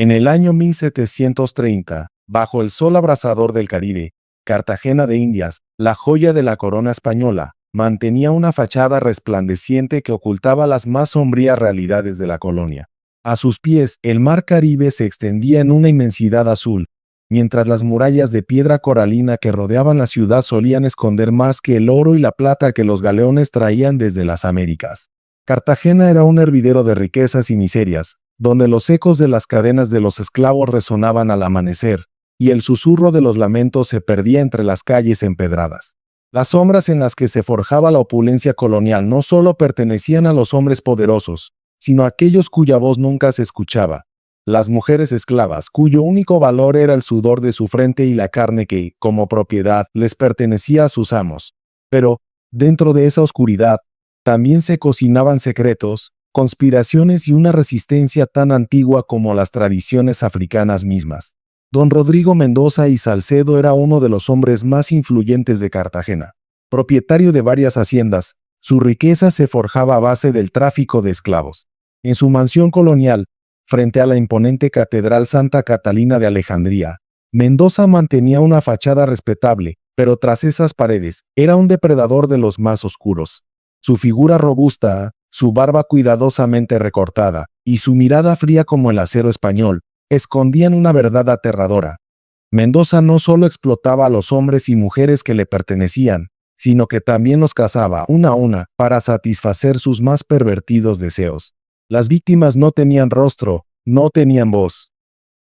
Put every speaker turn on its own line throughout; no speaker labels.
En el año 1730, bajo el sol abrasador del Caribe, Cartagena de Indias, la joya de la corona española, mantenía una fachada resplandeciente que ocultaba las más sombrías realidades de la colonia. A sus pies, el mar Caribe se extendía en una inmensidad azul, mientras las murallas de piedra coralina que rodeaban la ciudad solían esconder más que el oro y la plata que los galeones traían desde las Américas. Cartagena era un hervidero de riquezas y miserias, donde los ecos de las cadenas de los esclavos resonaban al amanecer, y el susurro de los lamentos se perdía entre las calles empedradas. Las sombras en las que se forjaba la opulencia colonial no solo pertenecían a los hombres poderosos, sino a aquellos cuya voz nunca se escuchaba. Las mujeres esclavas, cuyo único valor era el sudor de su frente y la carne que, como propiedad, les pertenecía a sus amos. Pero, dentro de esa oscuridad, también se cocinaban secretos, conspiraciones y una resistencia tan antigua como las tradiciones africanas mismas. Don Rodrigo Mendoza y Salcedo era uno de los hombres más influyentes de Cartagena. Propietario de varias haciendas, su riqueza se forjaba a base del tráfico de esclavos. En su mansión colonial, frente a la imponente Catedral Santa Catalina de Alejandría, Mendoza mantenía una fachada respetable, pero tras esas paredes, era un depredador de los más oscuros. Su figura robusta, su barba cuidadosamente recortada, y su mirada fría como el acero español, escondían una verdad aterradora. Mendoza no solo explotaba a los hombres y mujeres que le pertenecían, sino que también los cazaba una a una para satisfacer sus más pervertidos deseos. Las víctimas no tenían rostro, no tenían voz.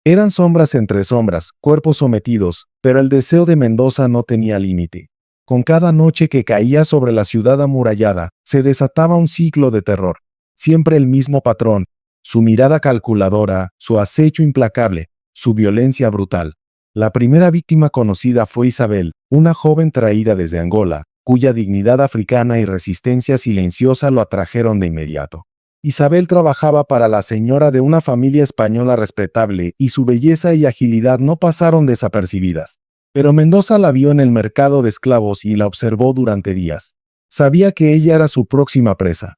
Eran sombras entre sombras, cuerpos sometidos, pero el deseo de Mendoza no tenía límite. Con cada noche que caía sobre la ciudad amurallada, se desataba un ciclo de terror. Siempre el mismo patrón, su mirada calculadora, su acecho implacable, su violencia brutal. La primera víctima conocida fue Isabel, una joven traída desde Angola, cuya dignidad africana y resistencia silenciosa lo atrajeron de inmediato. Isabel trabajaba para la señora de una familia española respetable y su belleza y agilidad no pasaron desapercibidas. Pero Mendoza la vio en el mercado de esclavos y la observó durante días. Sabía que ella era su próxima presa.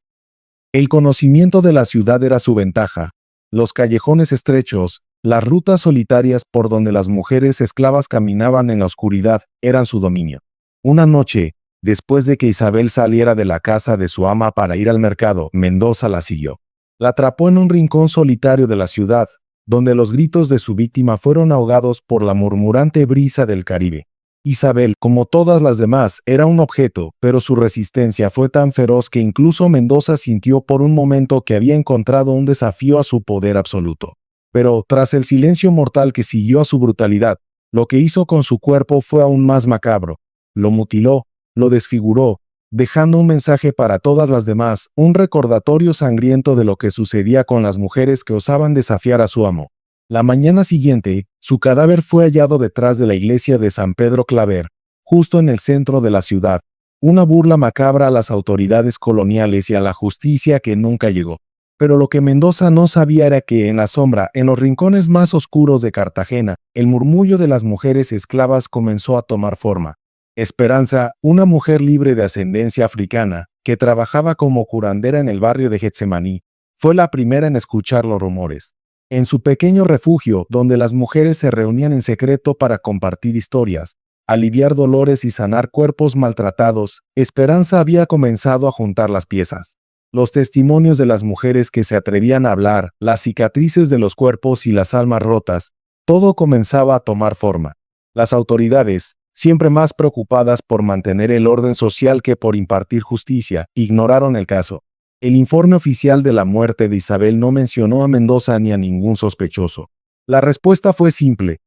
El conocimiento de la ciudad era su ventaja. Los callejones estrechos, las rutas solitarias por donde las mujeres esclavas caminaban en la oscuridad, eran su dominio. Una noche, después de que Isabel saliera de la casa de su ama para ir al mercado, Mendoza la siguió. La atrapó en un rincón solitario de la ciudad, donde los gritos de su víctima fueron ahogados por la murmurante brisa del Caribe. Isabel, como todas las demás, era un objeto, pero su resistencia fue tan feroz que incluso Mendoza sintió por un momento que había encontrado un desafío a su poder absoluto. Pero, tras el silencio mortal que siguió a su brutalidad, lo que hizo con su cuerpo fue aún más macabro. Lo mutiló, lo desfiguró, dejando un mensaje para todas las demás, un recordatorio sangriento de lo que sucedía con las mujeres que osaban desafiar a su amo. La mañana siguiente, su cadáver fue hallado detrás de la iglesia de San Pedro Claver, justo en el centro de la ciudad, una burla macabra a las autoridades coloniales y a la justicia que nunca llegó. Pero lo que Mendoza no sabía era que en la sombra, en los rincones más oscuros de Cartagena, el murmullo de las mujeres esclavas comenzó a tomar forma. Esperanza, una mujer libre de ascendencia africana, que trabajaba como curandera en el barrio de Getsemaní, fue la primera en escuchar los rumores. En su pequeño refugio, donde las mujeres se reunían en secreto para compartir historias, aliviar dolores y sanar cuerpos maltratados, Esperanza había comenzado a juntar las piezas. Los testimonios de las mujeres que se atrevían a hablar, las cicatrices de los cuerpos y las almas rotas, todo comenzaba a tomar forma. Las autoridades, siempre más preocupadas por mantener el orden social que por impartir justicia, ignoraron el caso. El informe oficial de la muerte de Isabel no mencionó a Mendoza ni a ningún sospechoso. La respuesta fue simple: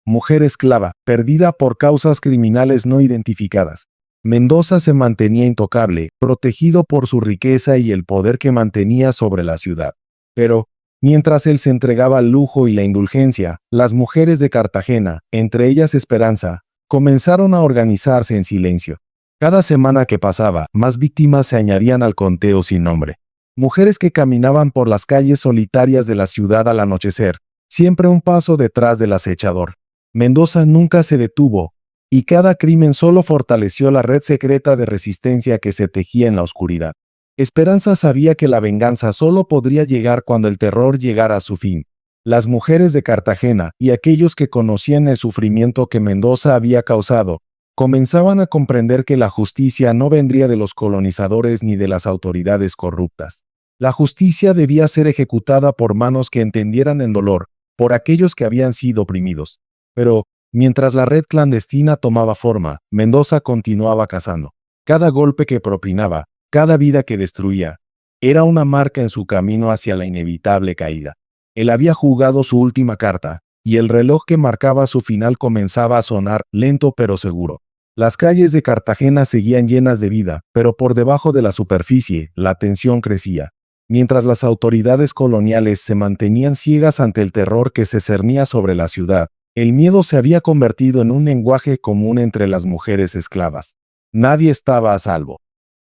mujer esclava, perdida por causas criminales no identificadas. Mendoza se mantenía intocable, protegido por su riqueza y el poder que mantenía sobre la ciudad. Pero, mientras él se entregaba al lujo y la indulgencia, las mujeres de Cartagena, entre ellas Esperanza, comenzaron a organizarse en silencio. Cada semana que pasaba, más víctimas se añadían al conteo sin nombre. Mujeres que caminaban por las calles solitarias de la ciudad al anochecer, siempre un paso detrás del acechador. Mendoza nunca se detuvo, y cada crimen solo fortaleció la red secreta de resistencia que se tejía en la oscuridad. Esperanza sabía que la venganza solo podría llegar cuando el terror llegara a su fin. Las mujeres de Cartagena y aquellos que conocían el sufrimiento que Mendoza había causado, comenzaban a comprender que la justicia no vendría de los colonizadores ni de las autoridades corruptas. La justicia debía ser ejecutada por manos que entendieran el dolor, por aquellos que habían sido oprimidos. Pero, mientras la red clandestina tomaba forma, Mendoza continuaba cazando. Cada golpe que propinaba, cada vida que destruía, era una marca en su camino hacia la inevitable caída. Él había jugado su última carta, y el reloj que marcaba su final comenzaba a sonar lento pero seguro. Las calles de Cartagena seguían llenas de vida, pero por debajo de la superficie, la tensión crecía. Mientras las autoridades coloniales se mantenían ciegas ante el terror que se cernía sobre la ciudad, el miedo se había convertido en un lenguaje común entre las mujeres esclavas. Nadie estaba a salvo.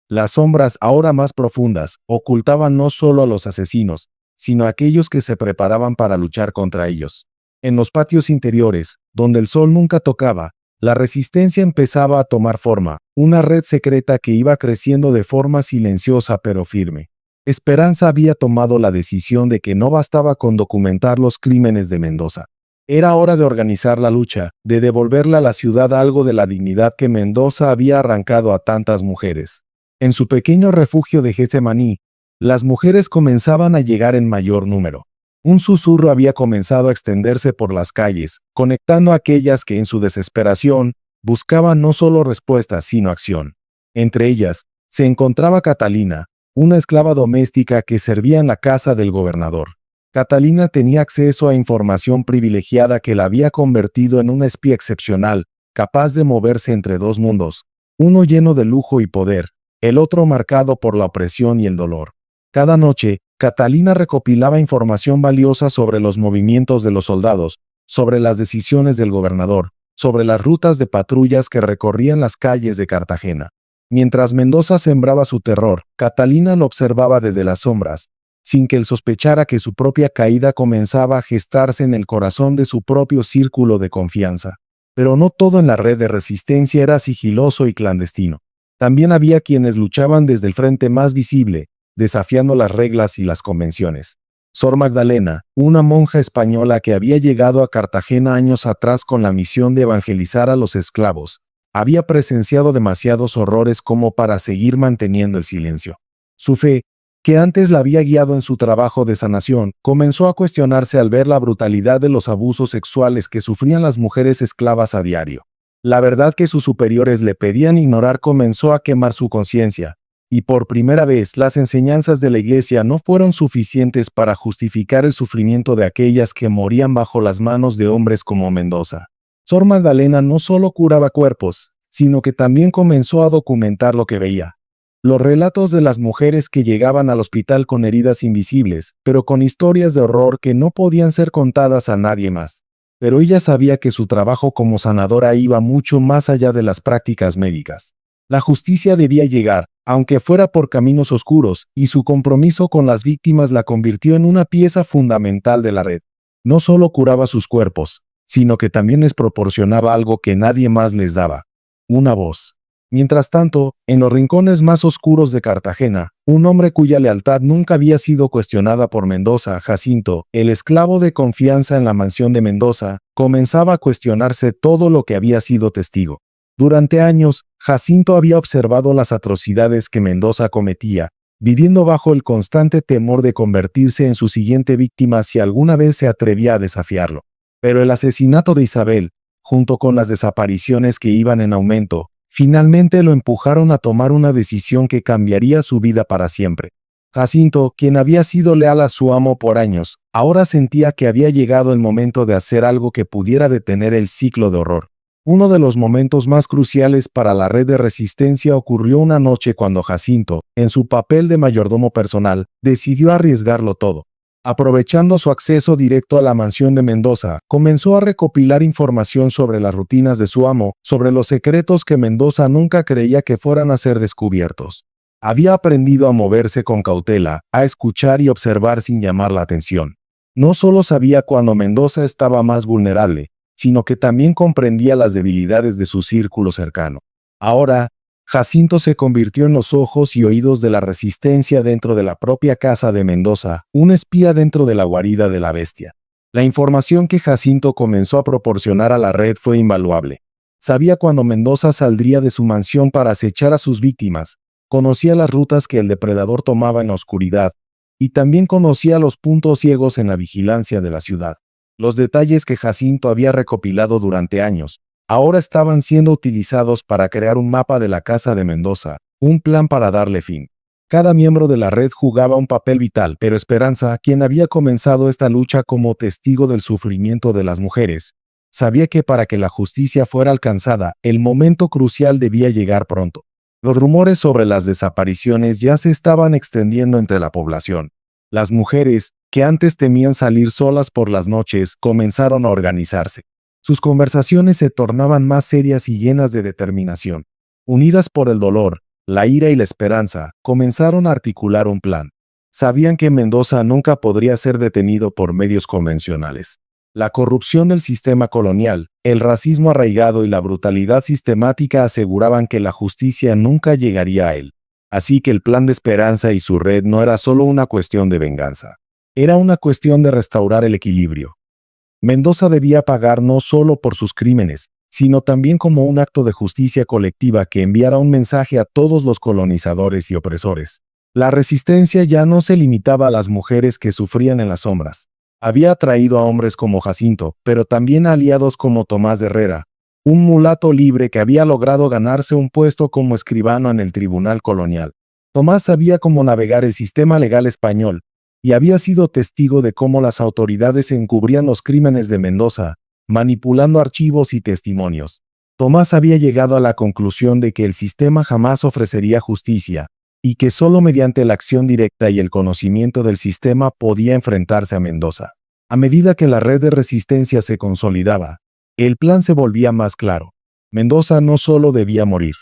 Las sombras, ahora más profundas, ocultaban no solo a los asesinos, sino a aquellos que se preparaban para luchar contra ellos. En los patios interiores, donde el sol nunca tocaba, la resistencia empezaba a tomar forma, una red secreta que iba creciendo de forma silenciosa pero firme. Esperanza había tomado la decisión de que no bastaba con documentar los crímenes de Mendoza. Era hora de organizar la lucha, de devolverle a la ciudad algo de la dignidad que Mendoza había arrancado a tantas mujeres. En su pequeño refugio de Getsemaní, las mujeres comenzaban a llegar en mayor número. Un susurro había comenzado a extenderse por las calles, conectando a aquellas que en su desesperación buscaban no solo respuestas sino acción. Entre ellas, se encontraba Catalina, una esclava doméstica que servía en la casa del gobernador. Catalina tenía acceso a información privilegiada que la había convertido en una espía excepcional, capaz de moverse entre dos mundos, uno lleno de lujo y poder, el otro marcado por la opresión y el dolor. Cada noche, Catalina recopilaba información valiosa sobre los movimientos de los soldados, sobre las decisiones del gobernador, sobre las rutas de patrullas que recorrían las calles de Cartagena. Mientras Mendoza sembraba su terror, Catalina lo observaba desde las sombras, sin que él sospechara que su propia caída comenzaba a gestarse en el corazón de su propio círculo de confianza. Pero no todo en la red de resistencia era sigiloso y clandestino. También había quienes luchaban desde el frente más visible, desafiando las reglas y las convenciones. Sor Magdalena, una monja española que había llegado a Cartagena años atrás con la misión de evangelizar a los esclavos, había presenciado demasiados horrores como para seguir manteniendo el silencio. Su fe, que antes la había guiado en su trabajo de sanación, comenzó a cuestionarse al ver la brutalidad de los abusos sexuales que sufrían las mujeres esclavas a diario. La verdad que sus superiores le pedían ignorar comenzó a quemar su conciencia, y por primera vez las enseñanzas de la Iglesia no fueron suficientes para justificar el sufrimiento de aquellas que morían bajo las manos de hombres como Mendoza. Sor Magdalena no solo curaba cuerpos, sino que también comenzó a documentar lo que veía. Los relatos de las mujeres que llegaban al hospital con heridas invisibles, pero con historias de horror que no podían ser contadas a nadie más. Pero ella sabía que su trabajo como sanadora iba mucho más allá de las prácticas médicas. La justicia debía llegar, aunque fuera por caminos oscuros, y su compromiso con las víctimas la convirtió en una pieza fundamental de la red. No solo curaba sus cuerpos, sino que también les proporcionaba algo que nadie más les daba: una voz. Mientras tanto, en los rincones más oscuros de Cartagena, un hombre cuya lealtad nunca había sido cuestionada por Mendoza, Jacinto, el esclavo de confianza en la mansión de Mendoza, comenzaba a cuestionarse todo lo que había sido testigo. Durante años, Jacinto había observado las atrocidades que Mendoza cometía, viviendo bajo el constante temor de convertirse en su siguiente víctima si alguna vez se atrevía a desafiarlo. Pero el asesinato de Isabel, junto con las desapariciones que iban en aumento, finalmente lo empujaron a tomar una decisión que cambiaría su vida para siempre. Jacinto, quien había sido leal a su amo por años, ahora sentía que había llegado el momento de hacer algo que pudiera detener el ciclo de horror. Uno de los momentos más cruciales para la red de resistencia ocurrió una noche cuando Jacinto, en su papel de mayordomo personal, decidió arriesgarlo todo. Aprovechando su acceso directo a la mansión de Mendoza, comenzó a recopilar información sobre las rutinas de su amo, sobre los secretos que Mendoza nunca creía que fueran a ser descubiertos. Había aprendido a moverse con cautela, a escuchar y observar sin llamar la atención. No solo sabía cuando Mendoza estaba más vulnerable, sino que también comprendía las debilidades de su círculo cercano. Ahora, Jacinto se convirtió en los ojos y oídos de la resistencia dentro de la propia casa de Mendoza, un espía dentro de la guarida de la bestia. La información que Jacinto comenzó a proporcionar a la red fue invaluable. Sabía cuándo Mendoza saldría de su mansión para acechar a sus víctimas, conocía las rutas que el depredador tomaba en la oscuridad, y también conocía los puntos ciegos en la vigilancia de la ciudad. Los detalles que Jacinto había recopilado durante años, ahora estaban siendo utilizados para crear un mapa de la casa de Mendoza, un plan para darle fin. Cada miembro de la red jugaba un papel vital, pero Esperanza, quien había comenzado esta lucha como testigo del sufrimiento de las mujeres, sabía que para que la justicia fuera alcanzada, el momento crucial debía llegar pronto. Los rumores sobre las desapariciones ya se estaban extendiendo entre la población. Las mujeres, que antes temían salir solas por las noches, comenzaron a organizarse. Sus conversaciones se tornaban más serias y llenas de determinación. Unidas por el dolor, la ira y la esperanza, comenzaron a articular un plan. Sabían que Mendoza nunca podría ser detenido por medios convencionales. La corrupción del sistema colonial, el racismo arraigado y la brutalidad sistemática aseguraban que la justicia nunca llegaría a él. Así que el plan de Esperanza y su red no era solo una cuestión de venganza. Era una cuestión de restaurar el equilibrio. Mendoza debía pagar no solo por sus crímenes, sino también como un acto de justicia colectiva que enviara un mensaje a todos los colonizadores y opresores. La resistencia ya no se limitaba a las mujeres que sufrían en las sombras. Había atraído a hombres como Jacinto, pero también a aliados como Tomás de Herrera, un mulato libre que había logrado ganarse un puesto como escribano en el tribunal colonial. Tomás sabía cómo navegar el sistema legal español, y había sido testigo de cómo las autoridades encubrían los crímenes de Mendoza, manipulando archivos y testimonios. Tomás había llegado a la conclusión de que el sistema jamás ofrecería justicia, y que solo mediante la acción directa y el conocimiento del sistema podía enfrentarse a Mendoza. A medida que la red de resistencia se consolidaba, el plan se volvía más claro. Mendoza no solo debía morir.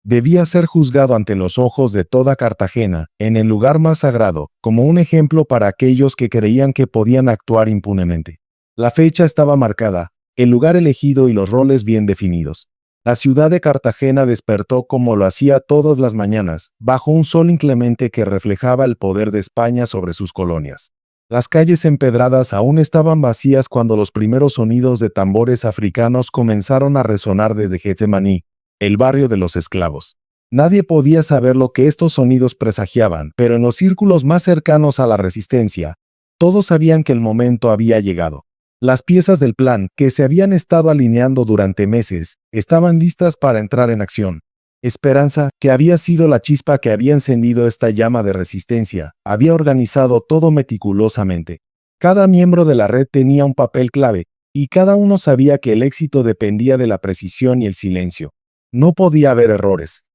Debía ser juzgado ante los ojos de toda Cartagena, en el lugar más sagrado, como un ejemplo para aquellos que creían que podían actuar impunemente. La fecha estaba marcada, el lugar elegido y los roles bien definidos. La ciudad de Cartagena despertó como lo hacía todas las mañanas, bajo un sol inclemente que reflejaba el poder de España sobre sus colonias. Las calles empedradas aún estaban vacías cuando los primeros sonidos de tambores africanos comenzaron a resonar desde Getsemaní, el barrio de los esclavos. Nadie podía saber lo que estos sonidos presagiaban, pero en los círculos más cercanos a la resistencia, todos sabían que el momento había llegado. Las piezas del plan, que se habían estado alineando durante meses, estaban listas para entrar en acción. Esperanza, que había sido la chispa que había encendido esta llama de resistencia, había organizado todo meticulosamente. Cada miembro de la red tenía un papel clave, y cada uno sabía que el éxito dependía de la precisión y el silencio. No podía haber errores.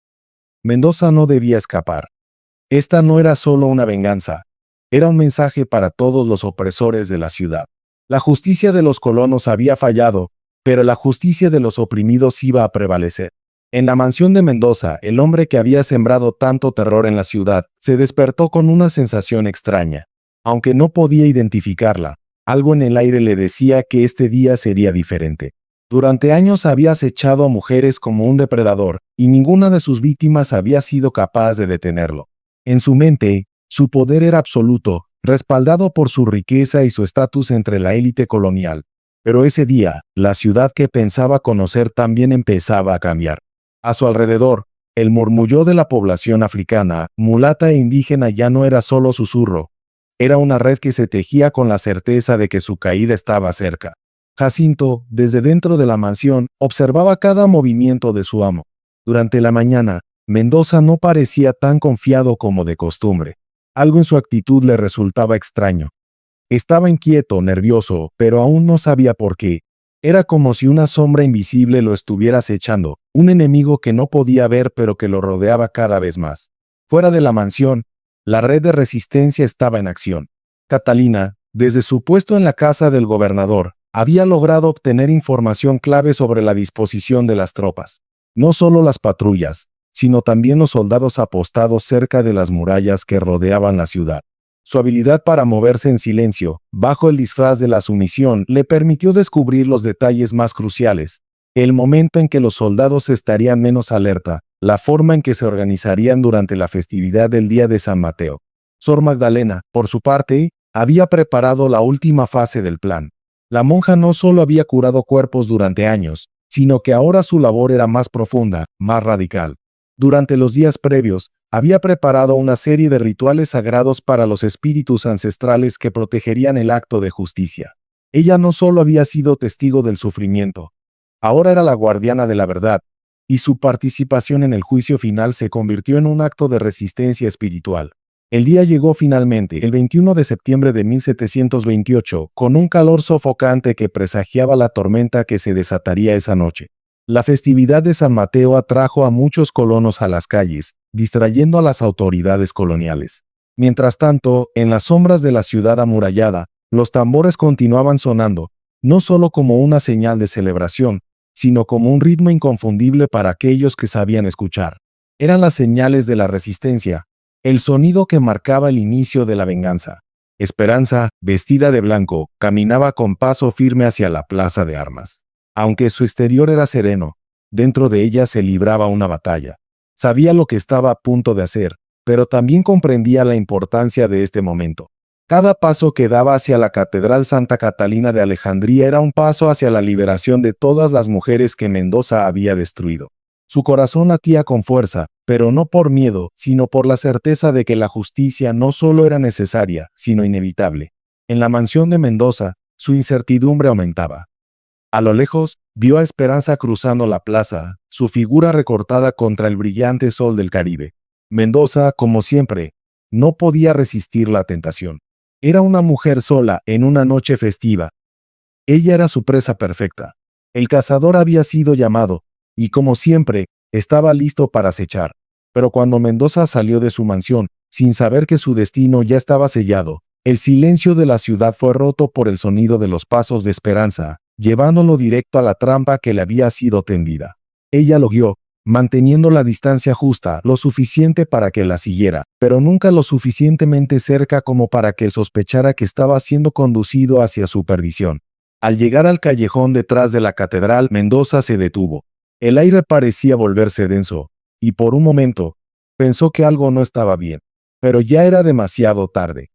Mendoza no debía escapar. Esta no era solo una venganza, era un mensaje para todos los opresores de la ciudad. La justicia de los colonos había fallado, pero la justicia de los oprimidos iba a prevalecer. En la mansión de Mendoza, el hombre que había sembrado tanto terror en la ciudad se despertó con una sensación extraña. Aunque no podía identificarla, algo en el aire le decía que este día sería diferente. Durante años había acechado a mujeres como un depredador, y ninguna de sus víctimas había sido capaz de detenerlo. En su mente, su poder era absoluto, respaldado por su riqueza y su estatus entre la élite colonial. Pero ese día, la ciudad que pensaba conocer también empezaba a cambiar. A su alrededor, el murmullo de la población africana, mulata e indígena ya no era solo susurro. Era una red que se tejía con la certeza de que su caída estaba cerca. Jacinto, desde dentro de la mansión, observaba cada movimiento de su amo. Durante la mañana, Mendoza no parecía tan confiado como de costumbre. Algo en su actitud le resultaba extraño. Estaba inquieto, nervioso, pero aún no sabía por qué. Era como si una sombra invisible lo estuviera acechando, un enemigo que no podía ver pero que lo rodeaba cada vez más. Fuera de la mansión, la red de resistencia estaba en acción. Catalina, desde su puesto en la casa del gobernador, había logrado obtener información clave sobre la disposición de las tropas. No solo las patrullas, sino también los soldados apostados cerca de las murallas que rodeaban la ciudad. Su habilidad para moverse en silencio, bajo el disfraz de la sumisión, le permitió descubrir los detalles más cruciales: el momento en que los soldados estarían menos alerta, la forma en que se organizarían durante la festividad del Día de San Mateo. Sor Magdalena, por su parte, había preparado la última fase del plan. La monja no solo había curado cuerpos durante años, sino que ahora su labor era más profunda, más radical. Durante los días previos, había preparado una serie de rituales sagrados para los espíritus ancestrales que protegerían el acto de justicia. Ella no solo había sido testigo del sufrimiento, ahora era la guardiana de la verdad, y su participación en el juicio final se convirtió en un acto de resistencia espiritual. El día llegó finalmente, el 21 de septiembre de 1728, con un calor sofocante que presagiaba la tormenta que se desataría esa noche. La festividad de San Mateo atrajo a muchos colonos a las calles, distrayendo a las autoridades coloniales. Mientras tanto, en las sombras de la ciudad amurallada, los tambores continuaban sonando, no solo como una señal de celebración, sino como un ritmo inconfundible para aquellos que sabían escuchar. Eran las señales de la resistencia, el sonido que marcaba el inicio de la venganza. Esperanza, vestida de blanco, caminaba con paso firme hacia la plaza de armas. Aunque su exterior era sereno, dentro de ella se libraba una batalla. Sabía lo que estaba a punto de hacer, pero también comprendía la importancia de este momento. Cada paso que daba hacia la Catedral Santa Catalina de Alejandría era un paso hacia la liberación de todas las mujeres que Mendoza había destruido. Su corazón latía con fuerza, pero no por miedo, sino por la certeza de que la justicia no solo era necesaria, sino inevitable. En la mansión de Mendoza, su incertidumbre aumentaba. A lo lejos, vio a Esperanza cruzando la plaza, su figura recortada contra el brillante sol del Caribe. Mendoza, como siempre, no podía resistir la tentación. Era una mujer sola en una noche festiva. Ella era su presa perfecta. El cazador había sido llamado, y como siempre, estaba listo para acechar. Pero cuando Mendoza salió de su mansión, sin saber que su destino ya estaba sellado, el silencio de la ciudad fue roto por el sonido de los pasos de Esperanza, llevándolo directo a la trampa que le había sido tendida. Ella lo guió, manteniendo la distancia justa, lo suficiente para que la siguiera, pero nunca lo suficientemente cerca como para que sospechara que estaba siendo conducido hacia su perdición. Al llegar al callejón detrás de la catedral, Mendoza se detuvo. El aire parecía volverse denso, y por un momento, pensó que algo no estaba bien. Pero ya era demasiado tarde.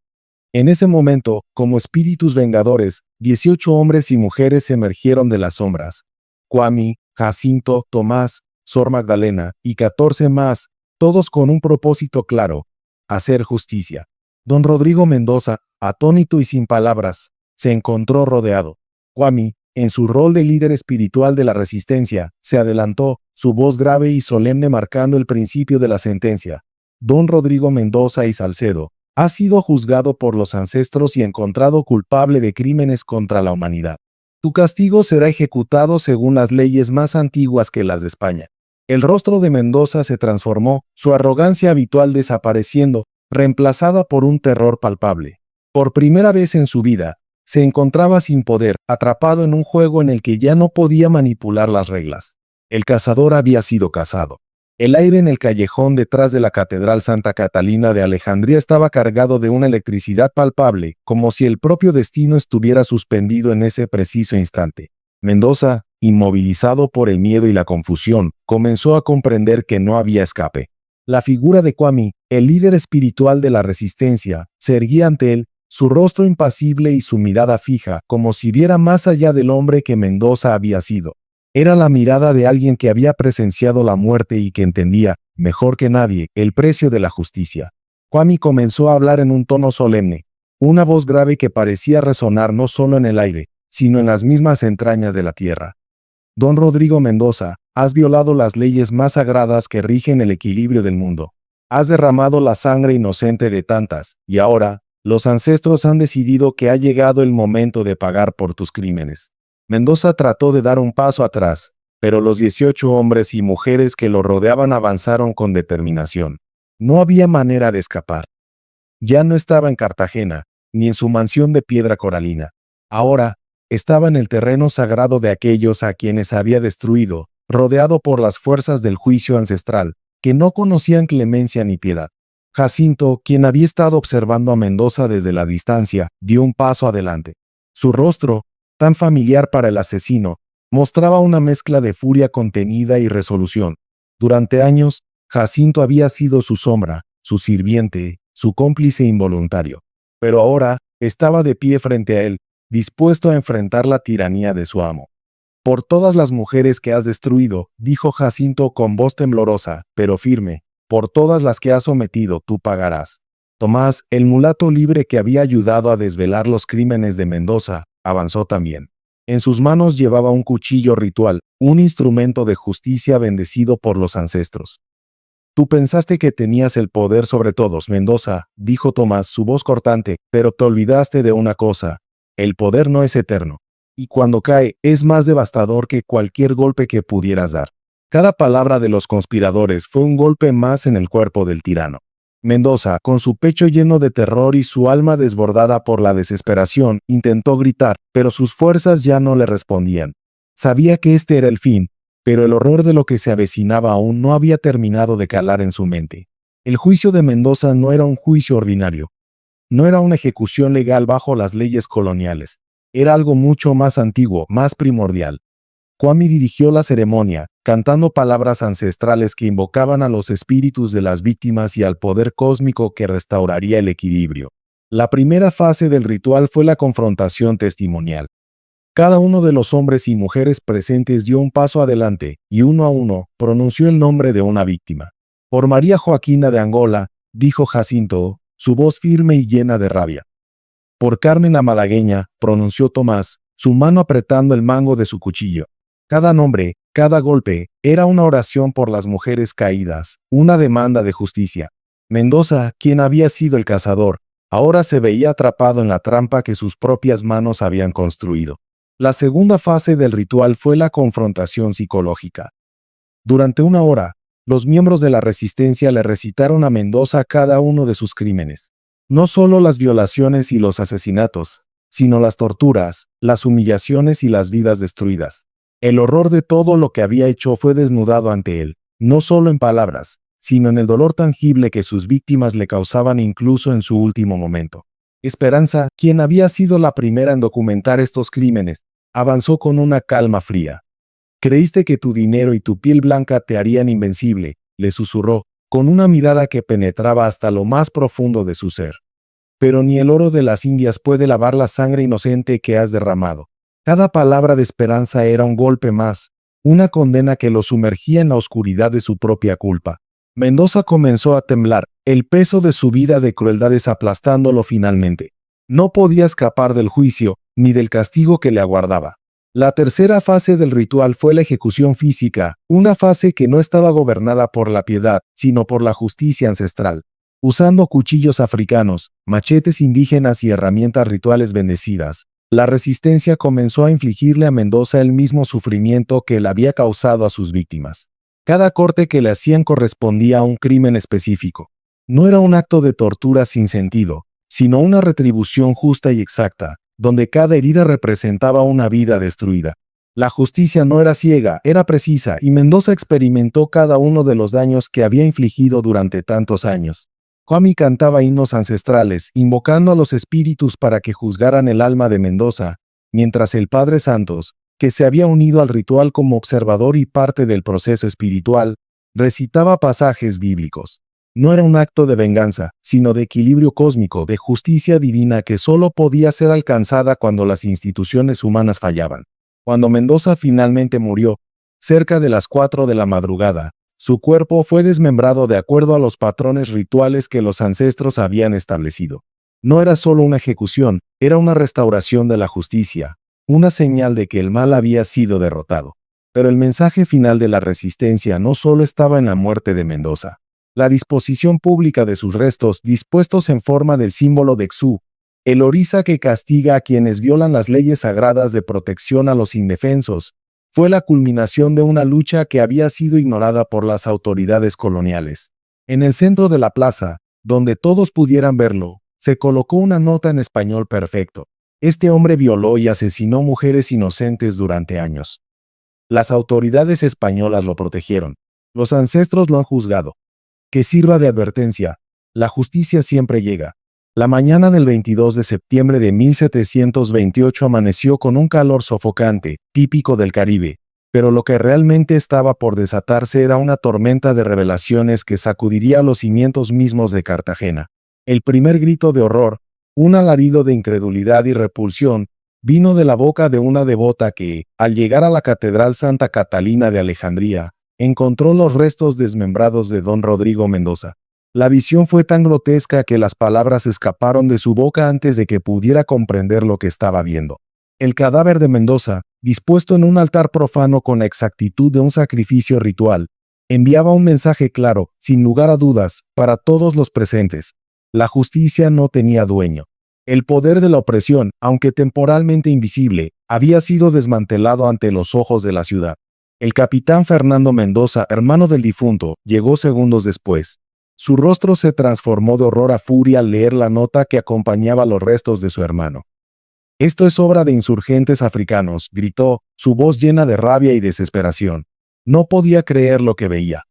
En ese momento, como espíritus vengadores, 18 hombres y mujeres emergieron de las sombras. Kwame, Jacinto, Tomás, Sor Magdalena y 14 más, todos con un propósito claro: hacer justicia. Don Rodrigo Mendoza, atónito y sin palabras, se encontró rodeado. Kwame, en su rol de líder espiritual de la resistencia, se adelantó, su voz grave y solemne marcando el principio de la sentencia. Don Rodrigo Mendoza y Salcedo, ha sido juzgado por los ancestros y encontrado culpable de crímenes contra la humanidad. Tu castigo será ejecutado según las leyes más antiguas que las de España. El rostro de Mendoza se transformó, su arrogancia habitual desapareciendo, reemplazada por un terror palpable. Por primera vez en su vida, se encontraba sin poder, atrapado en un juego en el que ya no podía manipular las reglas. El cazador había sido cazado. El aire en el callejón detrás de la Catedral Santa Catalina de Alejandría estaba cargado de una electricidad palpable, como si el propio destino estuviera suspendido en ese preciso instante. Mendoza, inmovilizado por el miedo y la confusión, comenzó a comprender que no había escape. La figura de Kwame, el líder espiritual de la resistencia, se erguía ante él, su rostro impasible y su mirada fija, como si viera más allá del hombre que Mendoza había sido. Era la mirada de alguien que había presenciado la muerte y que entendía, mejor que nadie, el precio de la justicia. Kwame comenzó a hablar en un tono solemne, una voz grave que parecía resonar no solo en el aire, sino en las mismas entrañas de la tierra. Don Rodrigo Mendoza, has violado las leyes más sagradas que rigen el equilibrio del mundo. Has derramado la sangre inocente de tantas, y ahora, los ancestros han decidido que ha llegado el momento de pagar por tus crímenes. Mendoza trató de dar un paso atrás, pero los 18 hombres y mujeres que lo rodeaban avanzaron con determinación. No había manera de escapar. Ya no estaba en Cartagena, ni en su mansión de piedra coralina. Ahora, estaba en el terreno sagrado de aquellos a quienes había destruido, rodeado por las fuerzas del juicio ancestral, que no conocían clemencia ni piedad. Jacinto, quien había estado observando a Mendoza desde la distancia, dio un paso adelante. Su rostro, tan familiar para el asesino, mostraba una mezcla de furia contenida y resolución. Durante años, Jacinto había sido su sombra, su sirviente, su cómplice involuntario. Pero ahora, Estaba de pie frente a él, dispuesto a enfrentar la tiranía de su amo. Por todas las mujeres que has destruido, dijo Jacinto con voz temblorosa, pero firme, por todas las que has sometido, tú pagarás. Tomás, el mulato libre que había ayudado a desvelar los crímenes de Mendoza, avanzó también. En sus manos llevaba un cuchillo ritual, un instrumento de justicia bendecido por los ancestros. Tú pensaste que tenías el poder sobre todos, Mendoza, dijo Tomás, su voz cortante, pero te olvidaste de una cosa. El poder no es eterno. Y cuando cae, es más devastador que cualquier golpe que pudieras dar. Cada palabra de los conspiradores fue un golpe más en el cuerpo del tirano. Mendoza, con su pecho lleno de terror y su alma desbordada por la desesperación, intentó gritar, pero sus fuerzas ya no le respondían. Sabía que este era el fin, pero el horror de lo que se avecinaba aún no había terminado de calar en su mente. El juicio de Mendoza no era un juicio ordinario. No era una ejecución legal bajo las leyes coloniales. Era algo mucho más antiguo, más primordial. Kwame dirigió la ceremonia, cantando palabras ancestrales que invocaban a los espíritus de las víctimas y al poder cósmico que restauraría el equilibrio. La primera fase del ritual fue la confrontación testimonial. Cada uno de los hombres y mujeres presentes dio un paso adelante y uno a uno pronunció el nombre de una víctima. Por María Joaquina de Angola, dijo Jacinto, su voz firme y llena de rabia. Por Carmen la malagueña, pronunció Tomás, su mano apretando el mango de su cuchillo. Cada nombre, cada golpe, era una oración por las mujeres caídas, una demanda de justicia. Mendoza, quien había sido el cazador, ahora se veía atrapado en la trampa que sus propias manos habían construido. La segunda fase del ritual fue la confrontación psicológica. Durante una hora, los miembros de la resistencia le recitaron a Mendoza cada uno de sus crímenes. No solo las violaciones y los asesinatos, sino las torturas, las humillaciones y las vidas destruidas. El horror de todo lo que había hecho fue desnudado ante él, no solo en palabras, sino en el dolor tangible que sus víctimas le causaban incluso en su último momento. Esperanza, quien había sido la primera en documentar estos crímenes, avanzó con una calma fría. Creíste que tu dinero y tu piel blanca te harían invencible, le susurró, con una mirada que penetraba hasta lo más profundo de su ser. Pero ni el oro de las Indias puede lavar la sangre inocente que has derramado. Cada palabra de esperanza era un golpe más, una condena que lo sumergía en la oscuridad de su propia culpa. Mendoza comenzó a temblar, el peso de su vida de crueldades aplastándolo finalmente. No podía escapar del juicio, ni del castigo que le aguardaba. La tercera fase del ritual fue la ejecución física, una fase que no estaba gobernada por la piedad, sino por la justicia ancestral. Usando cuchillos africanos, machetes indígenas y herramientas rituales bendecidas, la resistencia comenzó a infligirle a Mendoza el mismo sufrimiento que le había causado a sus víctimas. Cada corte que le hacían correspondía a un crimen específico. No era un acto de tortura sin sentido, sino una retribución justa y exacta, donde cada herida representaba una vida destruida. La justicia no era ciega, era precisa, y Mendoza experimentó cada uno de los daños que había infligido durante tantos años. Kwame cantaba himnos ancestrales, invocando a los espíritus para que juzgaran el alma de Mendoza, mientras el Padre Santos, que se había unido al ritual como observador y parte del proceso espiritual, recitaba pasajes bíblicos. No era un acto de venganza, sino de equilibrio cósmico, de justicia divina que solo podía ser alcanzada cuando las instituciones humanas fallaban. Cuando Mendoza finalmente murió, cerca de las 4 de la madrugada, su cuerpo fue desmembrado de acuerdo a los patrones rituales que los ancestros habían establecido. No era solo una ejecución, era una restauración de la justicia, una señal de que el mal había sido derrotado. Pero el mensaje final de la resistencia no solo estaba en la muerte de Mendoza. La disposición pública de sus restos, dispuestos en forma del símbolo de Xu, el orisa que castiga a quienes violan las leyes sagradas de protección a los indefensos, fue la culminación de una lucha que había sido ignorada por las autoridades coloniales. En el centro de la plaza, donde todos pudieran verlo, se colocó una nota en español perfecto. Este hombre violó y asesinó mujeres inocentes durante años. Las autoridades españolas lo protegieron. Los ancestros lo han juzgado. Que sirva de advertencia, la justicia siempre llega. La mañana del 22 de septiembre de 1728 amaneció con un calor sofocante, típico del Caribe, pero lo que realmente estaba por desatarse era una tormenta de revelaciones que sacudiría los cimientos mismos de Cartagena. El primer grito de horror, Un alarido de incredulidad y repulsión vino de la boca de una devota que, al llegar a la Catedral Santa Catalina de Alejandría, encontró los restos desmembrados de don Rodrigo Mendoza. La visión fue tan grotesca que las palabras escaparon de su boca antes de que pudiera comprender lo que estaba viendo. El cadáver de Mendoza, dispuesto en un altar profano con la exactitud de un sacrificio ritual, enviaba un mensaje claro, sin lugar a dudas, para todos los presentes. La justicia no tenía dueño. El poder de la opresión, aunque temporalmente invisible, había sido desmantelado ante los ojos de la ciudad. El capitán Fernando Mendoza, hermano del difunto, llegó segundos después. Su rostro se transformó de horror a furia al leer la nota que acompañaba los restos de su hermano. «Esto es obra de insurgentes africanos», gritó, su voz llena de rabia y desesperación. No podía creer lo que veía.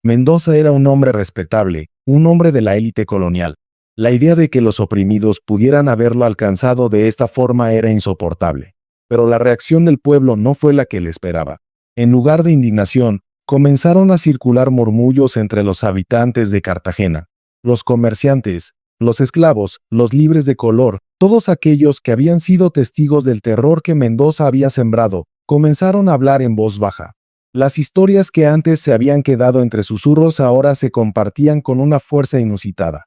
Mendoza era un hombre respetable, un hombre de la élite colonial. La idea de que los oprimidos pudieran haberlo alcanzado de esta forma era insoportable. Pero la reacción del pueblo no fue la que él esperaba. En lugar de indignación, comenzaron a circular murmullos entre los habitantes de Cartagena. Los comerciantes, los esclavos, los libres de color, todos aquellos que habían sido testigos del terror que Mendoza había sembrado, comenzaron a hablar en voz baja. Las historias que antes se habían quedado entre susurros ahora se compartían con una fuerza inusitada.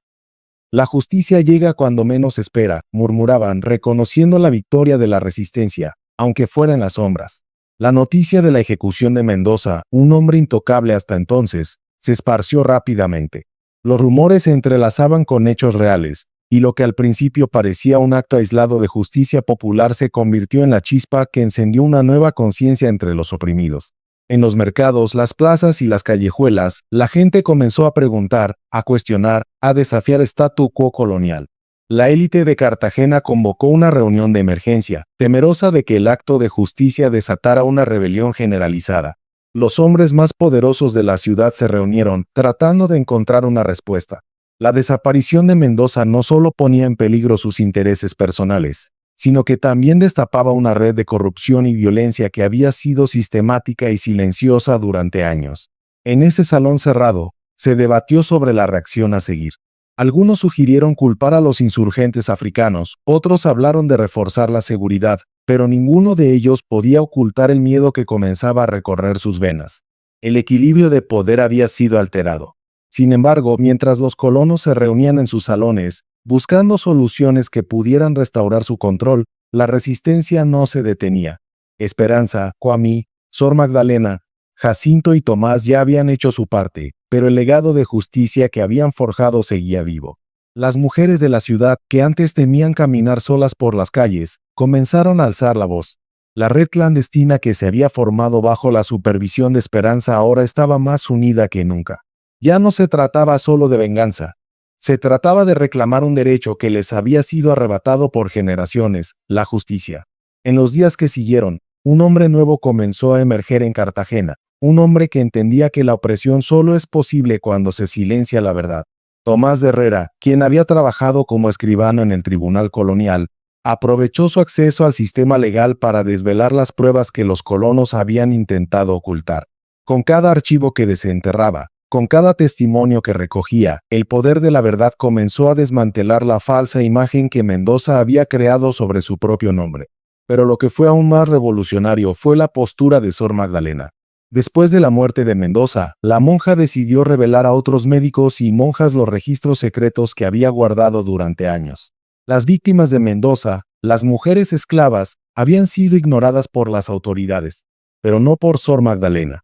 «La justicia llega cuando menos espera», murmuraban, reconociendo la victoria de la resistencia, aunque fuera en las sombras. La noticia de la ejecución de Mendoza, un hombre intocable hasta entonces, se esparció rápidamente. Los rumores se entrelazaban con hechos reales, y lo que al principio parecía un acto aislado de justicia popular se convirtió en la chispa que encendió una nueva conciencia entre los oprimidos. En los mercados, las plazas y las callejuelas, la gente comenzó a preguntar, a cuestionar, a desafiar el statu quo colonial. La élite de Cartagena convocó una reunión de emergencia, temerosa de que el acto de justicia desatara una rebelión generalizada. Los hombres más poderosos de la ciudad se reunieron, tratando de encontrar una respuesta. La desaparición de Mendoza no solo ponía en peligro sus intereses personales, sino que también destapaba una red de corrupción y violencia que había sido sistemática y silenciosa durante años. En ese salón cerrado, se debatió sobre la reacción a seguir. Algunos sugirieron culpar a los insurgentes africanos, otros hablaron de reforzar la seguridad, pero ninguno de ellos podía ocultar el miedo que comenzaba a recorrer sus venas. El equilibrio de poder había sido alterado. Sin embargo, mientras los colonos se reunían en sus salones, buscando soluciones que pudieran restaurar su control, la resistencia no se detenía. Esperanza, Kwame, Sor Magdalena, Jacinto y Tomás ya habían hecho su parte, pero el legado de justicia que habían forjado seguía vivo. Las mujeres de la ciudad, que antes temían caminar solas por las calles, comenzaron a alzar la voz. La red clandestina que se había formado bajo la supervisión de Esperanza ahora estaba más unida que nunca. Ya no se trataba solo de venganza. Se trataba de reclamar un derecho que les había sido arrebatado por generaciones, la justicia. En los días que siguieron, un hombre nuevo comenzó a emerger en Cartagena, un hombre que entendía que la opresión solo es posible cuando se silencia la verdad. Tomás de Herrera, quien había trabajado como escribano en el Tribunal Colonial, aprovechó su acceso al sistema legal para desvelar las pruebas que los colonos habían intentado ocultar. Con cada archivo que desenterraba, con cada testimonio que recogía, el poder de la verdad comenzó a desmantelar la falsa imagen que Mendoza había creado sobre su propio nombre. Pero lo que fue aún más revolucionario fue la postura de Sor Magdalena. Después de la muerte de Mendoza, la monja decidió revelar a otros médicos y monjas los registros secretos que había guardado durante años. Las víctimas de Mendoza, las mujeres esclavas, habían sido ignoradas por las autoridades, pero no por Sor Magdalena.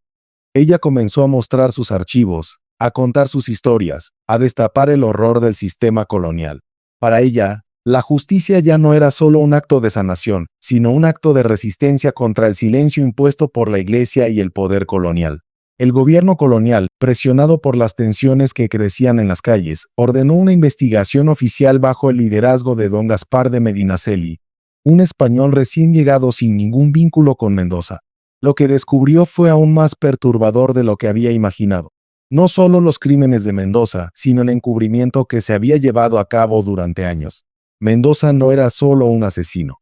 Ella comenzó a mostrar sus archivos, a contar sus historias, a destapar el horror del sistema colonial. Para ella, la justicia ya no era solo un acto de sanación, sino un acto de resistencia contra el silencio impuesto por la Iglesia y el poder colonial. El gobierno colonial, presionado por las tensiones que crecían en las calles, ordenó una investigación oficial bajo el liderazgo de don Gaspar de Medinaceli, un español recién llegado sin ningún vínculo con Mendoza. Lo que descubrió fue aún más perturbador de lo que había imaginado. No solo los crímenes de Mendoza, sino el encubrimiento que se había llevado a cabo durante años. Mendoza no era solo un asesino.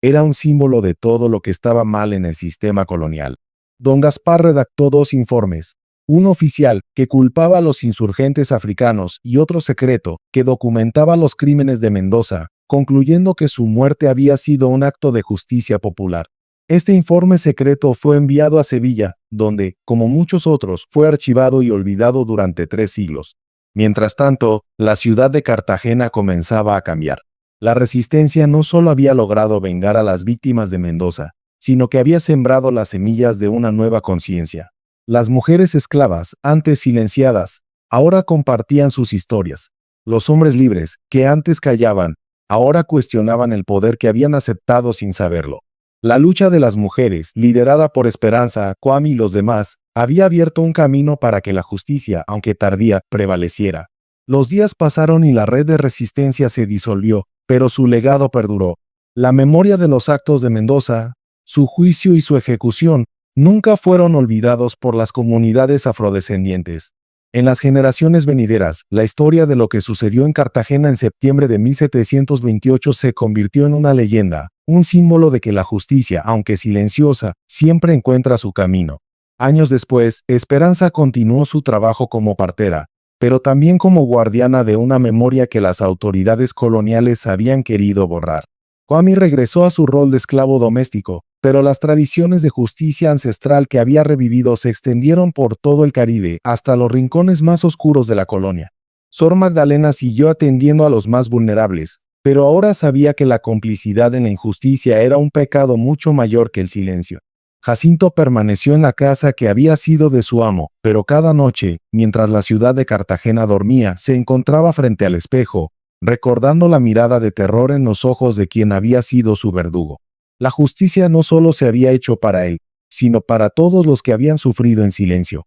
Era un símbolo de todo lo que estaba mal en el sistema colonial. Don Gaspar redactó 2 informes. Un oficial, que culpaba a los insurgentes africanos, y otro secreto, que documentaba los crímenes de Mendoza, concluyendo que su muerte había sido un acto de justicia popular. Este informe secreto fue enviado a Sevilla, donde, como muchos otros, fue archivado y olvidado durante 3 siglos. Mientras tanto, la ciudad de Cartagena comenzaba a cambiar. La resistencia no solo había logrado vengar a las víctimas de Mendoza, sino que había sembrado las semillas de una nueva conciencia. Las mujeres esclavas, antes silenciadas, ahora compartían sus historias. Los hombres libres, que antes callaban, ahora cuestionaban el poder que habían aceptado sin saberlo. La lucha de las mujeres, liderada por Esperanza, Kwame y los demás, había abierto un camino para que la justicia, aunque tardía, prevaleciera. Los días pasaron y la red de resistencia se disolvió, pero su legado perduró. La memoria de los actos de Mendoza, su juicio y su ejecución, nunca fueron olvidados por las comunidades afrodescendientes. En las generaciones venideras, la historia de lo que sucedió en Cartagena en septiembre de 1728 se convirtió en una leyenda, un símbolo de que la justicia, aunque silenciosa, siempre encuentra su camino. Años después, Esperanza continuó su trabajo como partera, pero también como guardiana de una memoria que las autoridades coloniales habían querido borrar. Kwame regresó a su rol de esclavo doméstico, pero las tradiciones de justicia ancestral que había revivido se extendieron por todo el Caribe hasta los rincones más oscuros de la colonia. Sor Magdalena siguió atendiendo a los más vulnerables, pero ahora sabía que la complicidad en la injusticia era un pecado mucho mayor que el silencio. Jacinto permaneció en la casa que había sido de su amo, pero cada noche, mientras la ciudad de Cartagena dormía, se encontraba frente al espejo, recordando la mirada de terror en los ojos de quien había sido su verdugo. La justicia no solo se había hecho para él, sino para todos los que habían sufrido en silencio.